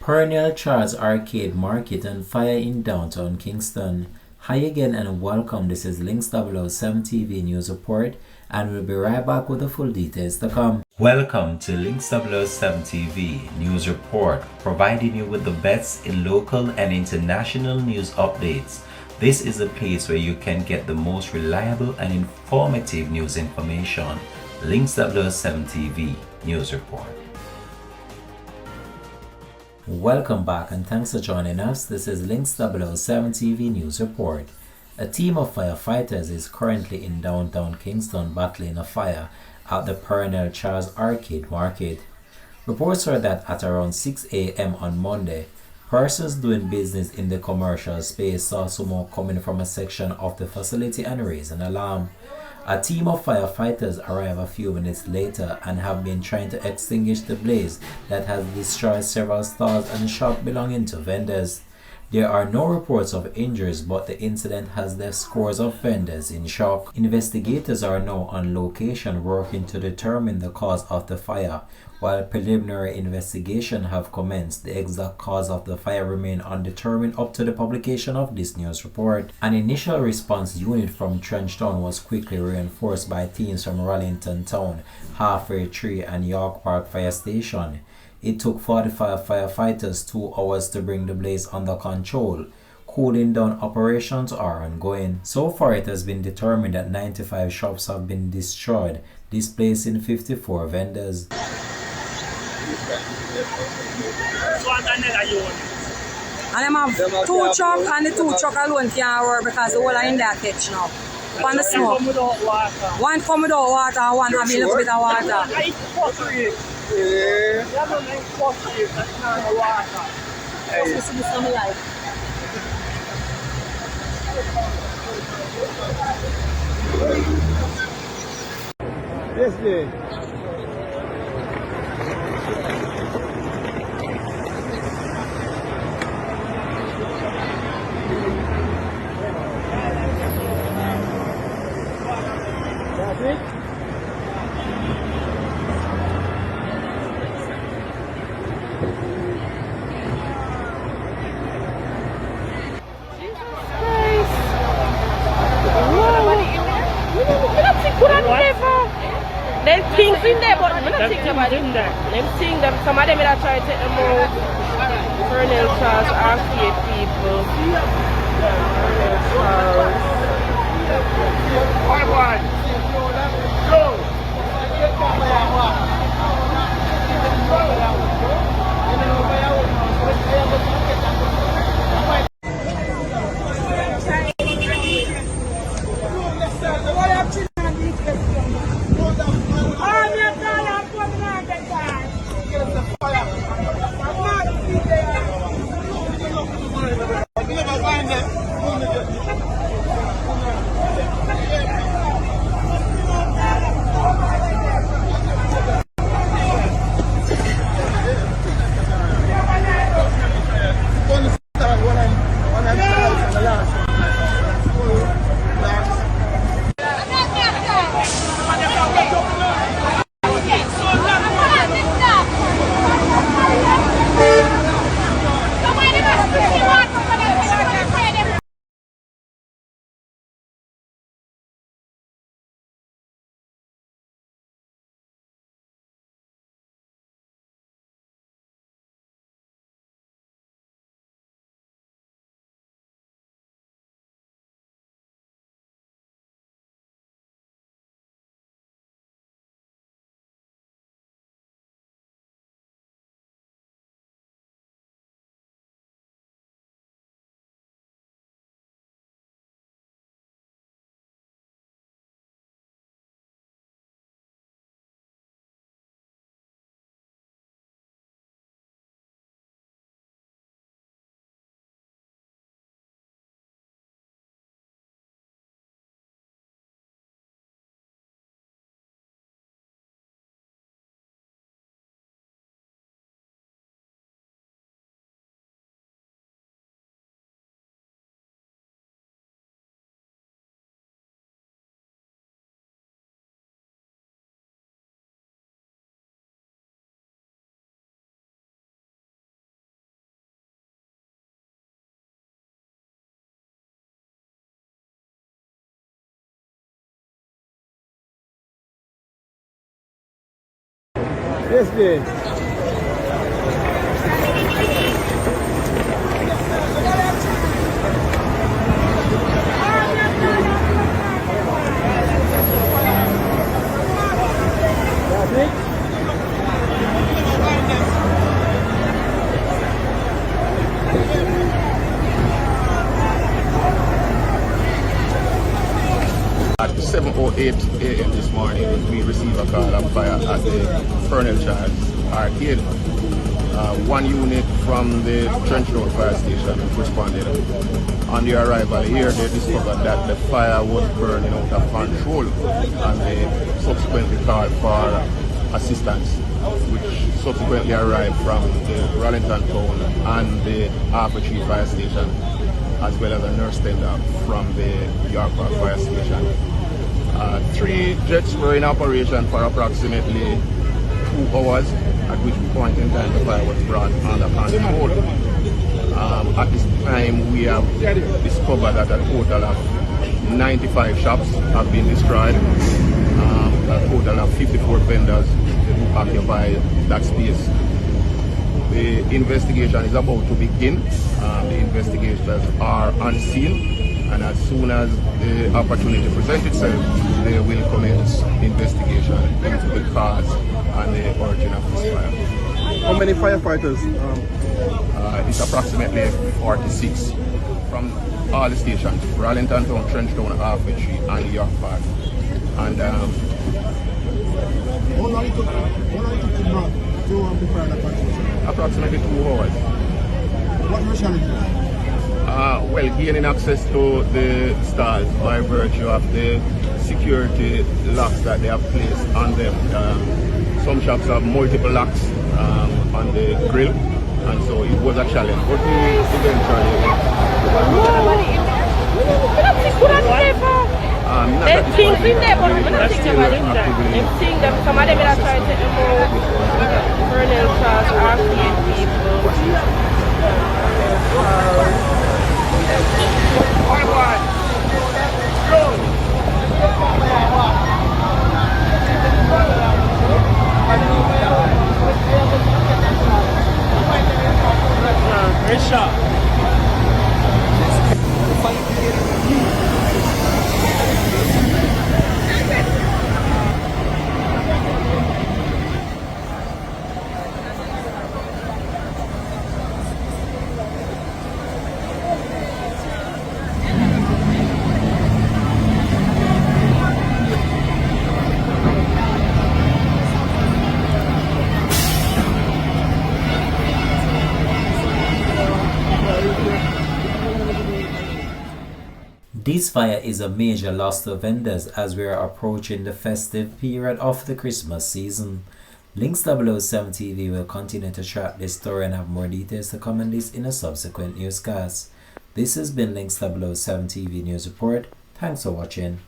Pearnel Charles Arcade Market on fire in downtown Kingston. Hi again and welcome. This is Links 007 TV News Report, and we'll be right back with the full details to come. Welcome to Links 007 TV News Report, providing you with the best in local and international news updates. This is a place where you can get the most reliable and informative news information. Links 007 TV News Report. Welcome back and thanks for joining us. This is Links 007 TV News Report. A team of firefighters is currently in downtown Kingston battling a fire at the Pearnel Charles Arcade Market. Reports are that at around 6 a.m. on Monday, persons doing business in the commercial space saw smoke coming from a section of the facility and raised an alarm. A team of firefighters arrived a few minutes later and have been trying to extinguish the blaze that has destroyed several stores and shops belonging to vendors. There are no reports of injuries, but the incident has left scores of vendors in shock. Investigators are now on location working to determine the cause of the fire. While preliminary investigation have commenced, the exact cause of the fire remain undetermined up to the publication of this news report. An initial response unit from Trenchtown was quickly reinforced by teams from Rollington Town, Halfway Tree and York Park Fire Station. It took 45 firefighters 2 hours to bring the blaze under control. Cooling down operations are ongoing. So far, it has been determined that 95 shops have been destroyed, displacing 54 vendors. And them have 2 truck, and the 2 truck alone can't work because the whole are in there catch now. On the smoke. One come without water and one having a little bit of water. Yes, dear. That's it. There's things in there, but I'm not thinking about it. Them seeing them, some of them will try to take them out. Pearnel Charles Arcade people. Pearnel Charles. Yes, please. At 7:08 a.m. this morning, we received a call of fire at the Pearnel arcade. One unit from the Trench Road fire station responded. On their arrival here, they discovered that the fire was burning out of control, and they subsequently called for assistance, which subsequently arrived from the Rallington Town and the Harper Tree fire station, as well as a nurse tender from the York Park fire station. 3 jets were in operation for approximately 2 hours, at which point in time the fire was brought under control. At this time, we have discovered that a total of 95 shops have been destroyed, a total of 54 vendors who occupy that space. The investigation is about to begin. The investigators are on scene, and as soon as the opportunity presents itself, they will commence investigation into the cause and the origin of this fire. How many firefighters? It's approximately 46 from all the stations: Rallington Town, Trench Town, Harper Tree, and York Park. And How long it took to prepare that fire? approximately 2 hours. What were challenges? Well, gaining access to the stalls by virtue of the security locks that they have placed on them. Some shops have multiple locks on the grill, and so it was a challenge. But we eventually... There's things in there, but we're not seeing them in there. I'm seeing them, some of them are trying to take them out. Pearnel Charles, arcade people. This fire is a major loss to vendors as we are approaching the festive period of the Christmas season. Links 007 TV will continue to track this story and have more details to come on this in a subsequent newscast. This has been Links 007 TV News Report. Thanks for watching.